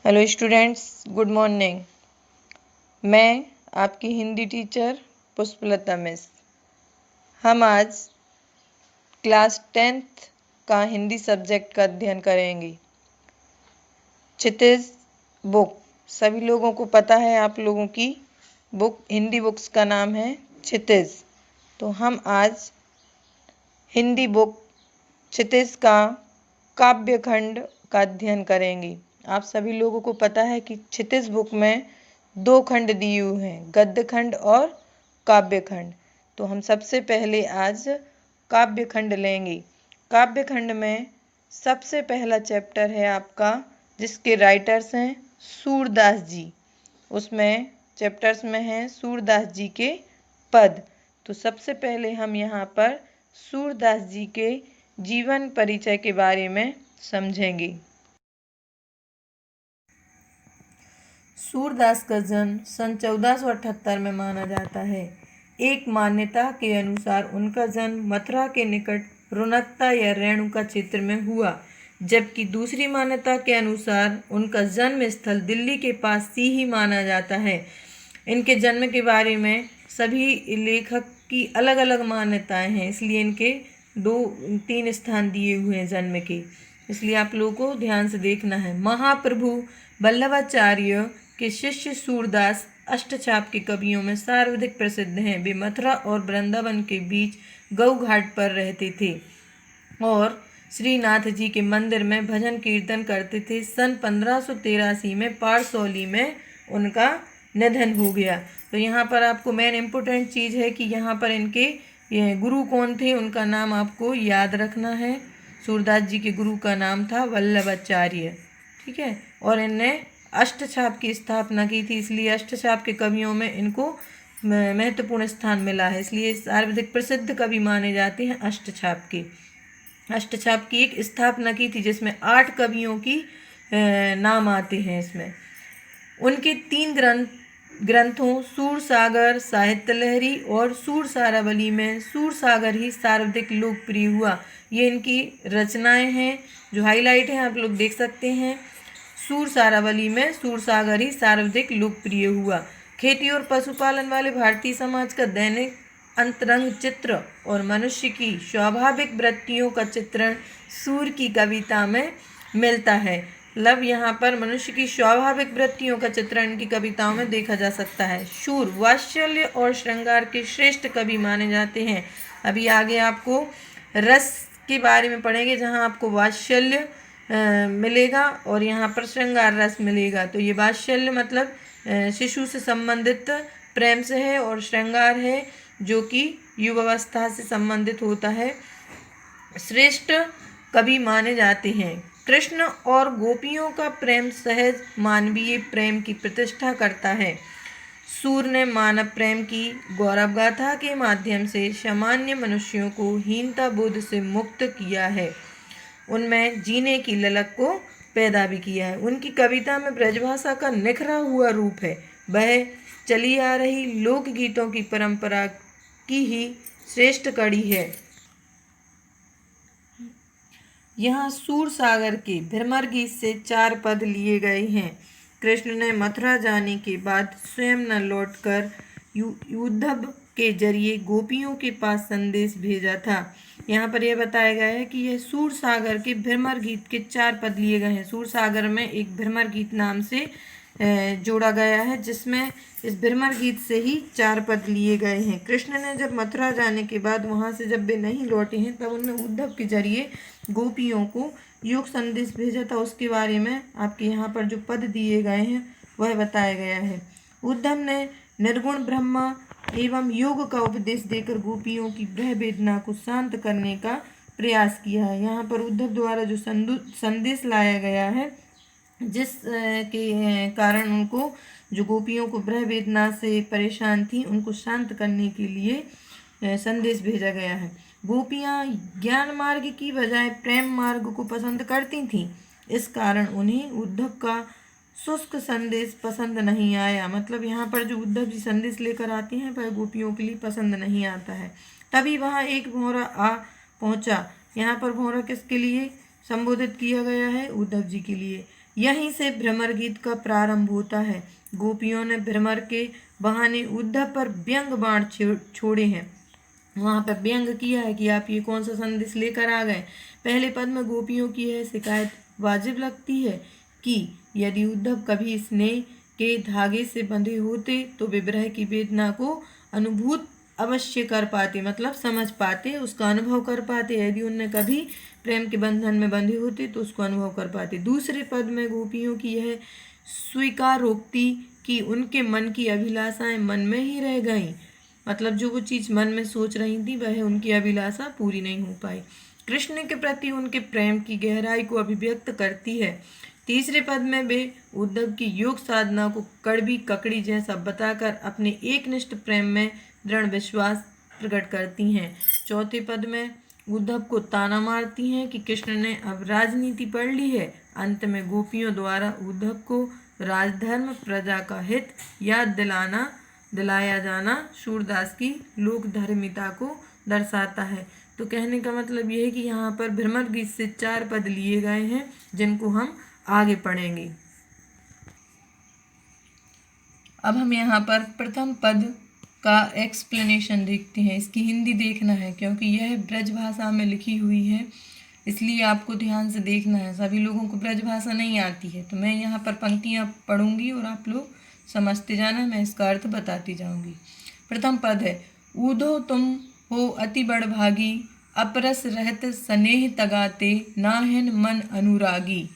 Hello students, good morning. मैं आपकी Hindi teacher Pushpalata miss. हम आज क्लास 10th का हिंदी सब्जेक्ट का अध्ययन करेंगे। क्षितिज बुक, सभी लोगों को पता है, आप लोगों की बुक, हिंदी बुक्स का नाम है क्षितिज। तो हम आज हिंदी बुक क्षितिज का काव्य खंड का अध्ययन करेंगे। आप सभी लोगों को पता है कि क्षितिज बुक में 2 खंड दिए हुए हैं, गद्य खंड और काव्य खंड। तो हम सबसे पहले आज काव्य खंड लेंगे। काव्य खंड में सबसे पहला चैप्टर है आपका, जिसके राइटर्स हैं सूरदास जी। उसमें चैप्टर्स में हैं सूरदास जी के पद। तो सबसे पहले हम यहाँ पर सूरदास जी के जीवन परिचय के बारे में समझेंगे। सूरदास का जन्म सन 1478 में माना जाता है। एक मान्यता के अनुसार उनका जन्म मथुरा के निकट रुनकता या रेणुका क्षेत्र में हुआ, जबकि दूसरी मान्यता के अनुसार उनका जन्म स्थल दिल्ली के पास सीही माना जाता है। इनके जन्म के बारे में सभी लेखक की अलग अलग मान्यताएं हैं, इसलिए इनके 2-3 स्थान दिए हुए हैं जन्म के, इसलिए आप लोगों को ध्यान से देखना है। महाप्रभु वल्लभाचार्य के शिष्य सूरदास अष्टचाप के कवियों में सर्वाधिक प्रसिद्ध हैं। वे मथुरा और वृंदावन के बीच गऊ घाट पर रहते थे और श्रीनाथ जी के मंदिर में भजन कीर्तन करते थे। सन 1583 में पारसौली में उनका निधन हो गया। तो यहाँ पर आपको मेन इम्पोर्टेंट चीज़ है कि यहाँ पर इनके ये गुरु कौन थे, उनका नाम आपको याद रखना है। सूरदास जी के गुरु का नाम था वल्लभाचार्य, ठीक है। और इनने अष्टछाप की स्थापना की थी, इसलिए अष्टछाप के कवियों में इनको महत्वपूर्ण स्थान मिला है, इसलिए सर्वाधिक प्रसिद्ध कवि माने जाते हैं अष्टछाप के। अष्टछाप की एक स्थापना की थी जिसमें 8 कवियों की नाम आते हैं। इसमें उनके 3 ग्रंथों सूरसागर, साहित्य लहरी और सूरसारावली में सूरसागर ही सर्वाधिक लोकप्रिय हुआ। ये इनकी रचनाएं हैं, जो हाईलाइट हैं आप लोग देख सकते हैं। सूरसारावली में सूरसागर ही सर्वाधिक लोकप्रिय हुआ। खेती और पशुपालन वाले भारतीय समाज का दैनिक अंतरंग चित्र और मनुष्य की स्वाभाविक वृत्तियों का चित्रण सूर की कविता में मिलता है। मतलब यहाँ पर मनुष्य की स्वाभाविक वृत्तियों का चित्रण इनकी कविताओं में देखा जा सकता है। शूर वात्सल्य और श्रृंगार के श्रेष्ठ कवि माने जाते हैं। अभी आगे आपको रस के बारे में पढ़ेंगे, जहाँ आपको वात्सल्य मिलेगा और यहाँ पर श्रृंगार रस मिलेगा। तो ये वात्सल्य मतलब शिशु से संबंधित प्रेम से है, और श्रृंगार है जो कि युवावस्था से संबंधित होता है। श्रेष्ठ कवि माने जाते हैं। कृष्ण और गोपियों का प्रेम सहज मानवीय प्रेम की प्रतिष्ठा करता है। सूर ने मानव प्रेम की गौरव गाथा के माध्यम से सामान्य मनुष्यों को हीनता बोध से मुक्त किया है, उनमें जीने की ललक को पैदा भी किया है। उनकी कविता में ब्रजभाषा का निखरा हुआ रूप है। वह चली आ रही लोकगीतों की परंपरा की ही श्रेष्ठ कड़ी है। यहाँ सूरसागर के भ्रमर गीत से 4 पद लिए गए हैं। कृष्ण ने मथुरा जाने के बाद स्वयं न लौटकर उद्धव के जरिए गोपियों के पास संदेश भेजा था। यहाँ पर यह बताया गया है कि यह सूरसागर के भ्रमर गीत के 4 पद लिए गए हैं। सूरसागर में एक भ्रमर गीत नाम से जोड़ा गया है, जिसमें इस भ्रमर गीत से ही 4 पद लिए गए हैं। कृष्ण ने जब मथुरा जाने के बाद वहाँ से जब वे नहीं लौटे हैं, तब उन्होंने उद्धव के जरिए गोपियों को योग संदेश भेजा था। उसके बारे में आपके यहाँ पर जो पद दिए गए हैं वह बताया गया है। उद्धव ने निर्गुण ब्रह्मा एवं योग का उपदेश देकर गोपियों की भय वेदना को शांत करने का प्रयास किया है। यहाँ पर उद्धव द्वारा जो संदेश लाया गया है, जिस के कारण उनको, जो गोपियों को भय वेदना से परेशान थी, उनको शांत करने के लिए संदेश भेजा गया है। गोपियाँ ज्ञान मार्ग की बजाय प्रेम मार्ग को पसंद करती थीं, इस कारण उन्हें उद्धव का शुष्क संदेश पसंद नहीं आया। मतलब यहाँ पर जो उद्धव जी संदेश लेकर आते हैं वह गोपियों के लिए पसंद नहीं आता है। तभी वहाँ एक भौरा आ पहुँचा। यहाँ पर भौरा किसके लिए संबोधित किया गया है? उद्धव जी के लिए। यहीं से भ्रमर गीत का प्रारंभ होता है। गोपियों ने भ्रमर के बहाने उद्धव पर व्यंग बाण छोड़े हैं। वहाँ पर व्यंग किया है कि आप ये कौन सा संदेश लेकर आ गए। पहले पद में गोपियों की यह शिकायत वाजिब लगती है कि यदि उद्धव कभी स्नेह के धागे से बंधे होते तो विरह की वेदना को अनुभूत अवश्य कर पाते, मतलब समझ पाते, उसका अनुभव कर पाते। यदि उनने कभी प्रेम के बंधन में बंधे होते तो उसको अनुभव कर पाते। दूसरे पद में गोपियों की यह स्वीकारोक्ति कि उनके मन की अभिलाषाएं मन में ही रह गईं, मतलब जो वो चीज़ मन में सोच रही थी वह उनकी अभिलाषा पूरी नहीं हो पाई। कृष्ण के प्रति उनके प्रेम की गहराई को अभिव्यक्त करती है। तीसरे पद में वे उद्धव की योग साधना को कड़वी ककड़ी जैसा बताकर अपने एकनिष्ठ प्रेम में दृढ़ विश्वास प्रकट करती हैं। चौथे पद में उद्धव को ताना मारती हैं कि कृष्ण ने अब राजनीति पढ़ ली है। अंत में गोपियों द्वारा उद्धव को राजधर्म, प्रजा का हित याद दिलाया जाना सूरदास की लोक धर्मिता को दर्शाता है। तो कहने का मतलब यह है कि यहाँ पर भ्रमर गीत से 4 पद लिए गए हैं जिनको हम आगे पढ़ेंगे। अब हम यहाँ पर प्रथम पद का एक्सप्लेनेशन देखते हैं। इसकी हिंदी देखना है क्योंकि यह ब्रज भाषा में लिखी हुई है, इसलिए आपको ध्यान से देखना है। सभी लोगों को ब्रज भाषा नहीं आती है, तो मैं यहाँ पर पंक्तियाँ पढ़ूंगी और आप लोग समझते जाना, मैं इसका अर्थ बताती जाऊंगी। प्रथम पद है, ऊधो तुम हो अति बड़ भागी, अपरस रहत स्नेह तगाते, नाहिन मन अनुरागी।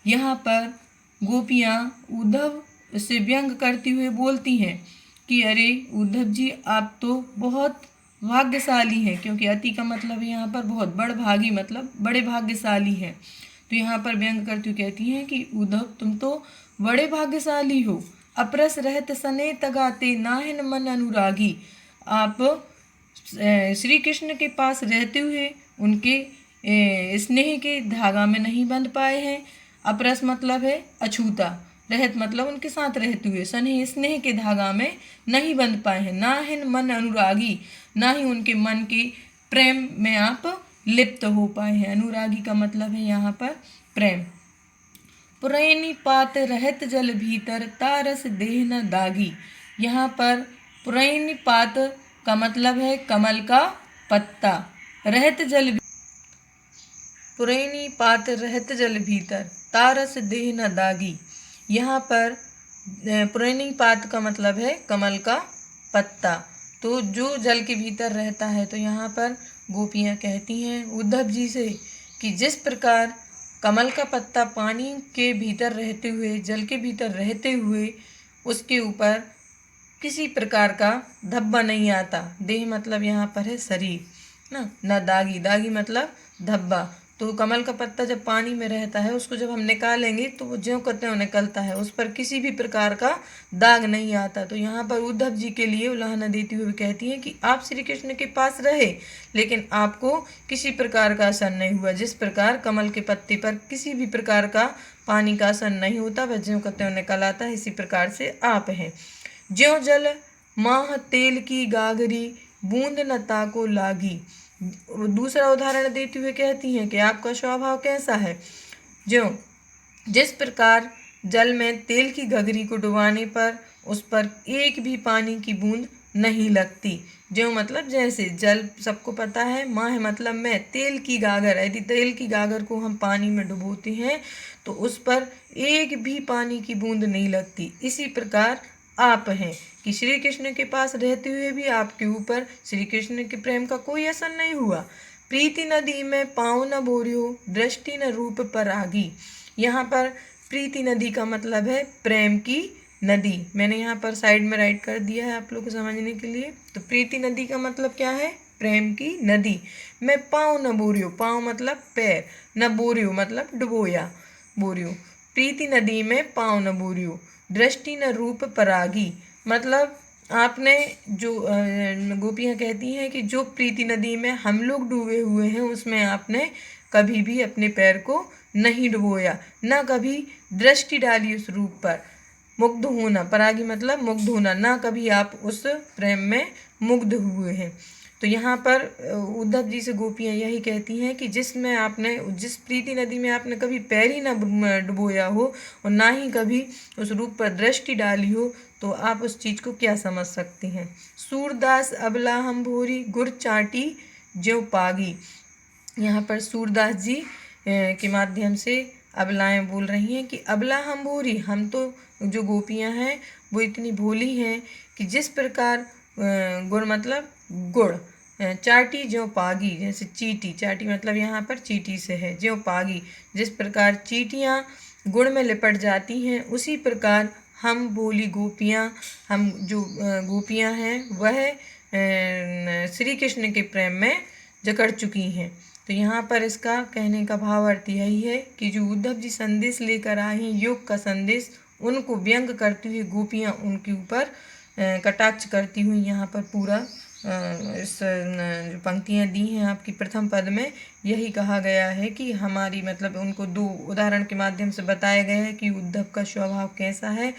यहाँ पर गोपियाँ उद्धव से व्यंग करती हुए बोलती हैं कि अरे उद्धव जी, आप तो बहुत भाग्यशाली हैं, क्योंकि अति का मतलब है यहाँ पर बहुत, बड़ भागी मतलब बड़े भाग्यशाली हैं। तो यहाँ पर व्यंग करती हुई कहती हैं कि उद्धव तुम तो बड़े भाग्यशाली हो। अपरस रहत स्नेह तगाते, नाहिन मन अनुरागी। आप श्री कृष्ण के पास रहते हुए उनके स्नेह के धागा में नहीं बंध पाए हैं। अपरस मतलब है अछूता, रहत मतलब उनके साथ रहते हुए, स्नेह के धागा में नहीं बंध पाए हैं। नाहिन मन अनुरागी, ना ही उनके मन के प्रेम में आप लिप्त हो पाए हैं। अनुरागी का मतलब है यहाँ पर प्रेम। पुरैनी पात रहत जल भीतर, तारस देह न दागी। यहाँ पर पुरैनी पात का मतलब है कमल का पत्ता। रहत जल, पुरैनी पात रहत जल भीतर, तारस देह न दागी। यहाँ पर पुरैनी पात का मतलब है कमल का पत्ता, तो जो जल के भीतर रहता है। तो यहाँ पर गोपियाँ कहती हैं उद्धव जी से कि जिस प्रकार कमल का पत्ता पानी के भीतर रहते हुए, जल के भीतर रहते हुए उसके ऊपर किसी प्रकार का धब्बा नहीं आता। देह मतलब यहाँ पर है शरीर न दागी, दागी मतलब धब्बा। तो कमल का पत्ता जब पानी में रहता है, उसको जब हम निकालेंगे तो वो ज्यों का त्यों निकलता है, उस पर किसी भी प्रकार का दाग नहीं आता। तो यहाँ पर उद्धव जी के लिए उलाहना देती हुए कहती हैं कि आप श्री कृष्ण के पास रहे लेकिन आपको किसी प्रकार का असर नहीं हुआ। जिस प्रकार कमल के पत्ते पर किसी भी प्रकार का पानी का असर नहीं होता, वह ज्यों का त्यों निकल आता है, इसी प्रकार से आप हैं। ज्यों जल माह तेल की गागरी, बूंद न ताको लागी। दूसरा उदाहरण देते हुए कहती हैं कि आपका स्वभाव कैसा है। जिस प्रकार जल में तेल की गगरी को डुबाने पर उस पर एक भी पानी की बूंद नहीं लगती। जो मतलब जैसे जल सबको पता है, माह मतलब में, तेल की गागर, यदि तेल की गागर को हम पानी में डुबोते हैं तो उस पर एक भी पानी की बूंद नहीं लगती। इसी प्रकार आप हैं कि श्री कृष्ण के पास रहते हुए भी आपके ऊपर श्री कृष्ण के प्रेम का कोई असर नहीं हुआ। प्रीति नदी में पाँव न बोरियो, दृष्टि न रूप पर आगी। यहाँ पर प्रीति नदी का मतलब है प्रेम की नदी। मैंने यहाँ पर साइड में राइट कर दिया है आप लोग को समझने के लिए। तो प्रीति नदी का मतलब क्या है? प्रेम की नदी। मैं पाँव न बोरियो, पाँव मतलब पैर, न बोरियो मतलब डुबोया, बोरियो। प्रीति नदी में पाँव न बोरियो, दृष्टि न रूप परागी, मतलब आपने जो गोपियाँ कहती हैं कि जो प्रीति नदी में हम लोग डूबे हुए हैं उसमें आपने कभी भी अपने पैर को नहीं डुबोया, ना कभी दृष्टि डाली उस रूप पर। मुग्ध होना, परागी मतलब मुग्ध होना, ना कभी आप उस प्रेम में मुग्ध हुए हैं। तो तो यहाँ पर उद्धव जी से गोपियाँ यही कहती हैं कि जिस प्रीति नदी में आपने कभी पैर ही ना डुबोया हो और ना ही कभी उस रूप पर दृष्टि डाली हो, तो आप उस चीज़ को क्या समझ सकती हैं। सूरदास अबला हम भोरी गुर चाटी ज्यों पागी। यहाँ पर सूरदास जी के माध्यम से अबलाएं बोल रही हैं कि अबला हम भोरी, हम तो जो गोपियाँ हैं वो इतनी भोली हैं कि जिस प्रकार गुड़ मतलब गुड़, चाटी ज्यों पागी, जैसे चीटी, चाटी मतलब यहाँ पर चीटी से है, ज्यों पागी जिस प्रकार चीटियाँ गुड़ में लिपट जाती हैं, उसी प्रकार हम भोली गोपियाँ, हम जो गोपियाँ हैं वह श्री कृष्ण के प्रेम में जकड़ चुकी हैं। तो यहाँ पर इसका कहने का भाव अर्थ यही है कि जो उद्धव जी संदेश लेकर आए हैं योग का संदेश, उनको व्यंग करती हुई गोपियाँ उनके ऊपर कटाक्ष करती हुई यहाँ पर पूरा इस जो पंक्तियाँ दी हैं आपकी प्रथम पद में, यही कहा गया है कि हमारी मतलब उनको दो उदाहरण के माध्यम से बताया गया है कि उद्धव का स्वभाव कैसा है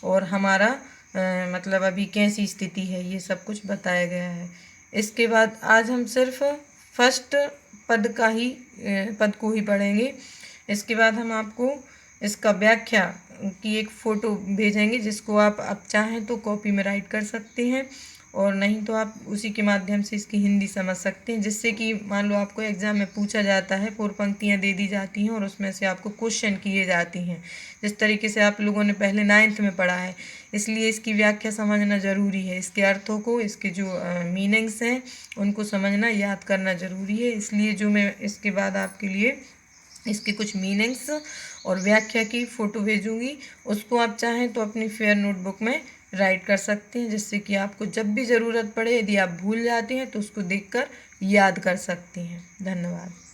और हमारा मतलब अभी कैसी स्थिति है, ये सब कुछ बताया गया है। इसके बाद आज हम सिर्फ फर्स्ट पद को ही पढ़ेंगे। इसके बाद हम आपको इसका व्याख्या की एक फ़ोटो भेजेंगे, जिसको आप चाहें तो कॉपी में राइट कर सकते हैं और नहीं तो आप उसी के माध्यम से इसकी हिंदी समझ सकते हैं, जिससे कि मान लो आपको एग्ज़ाम में पूछा जाता है, 4 पंक्तियाँ दे दी जाती हैं और उसमें से आपको क्वेश्चन किए जाती हैं, जिस तरीके से आप लोगों ने पहले 9th में पढ़ा है। इसलिए इसकी व्याख्या समझना ज़रूरी है, इसके अर्थों को, इसके जो मीनिंग्स हैं उनको समझना, याद करना ज़रूरी है। इसलिए जो मैं इसके बाद आपके लिए इसके कुछ मीनिंग्स और व्याख्या की फ़ोटो भेजूँगी, उसको आप चाहें तो अपनी फेयर नोटबुक में राइट कर सकते हैं, जिससे कि आपको जब भी ज़रूरत पड़े, यदि आप भूल जाते हैं तो उसको देखकर याद कर सकते हैं। धन्यवाद।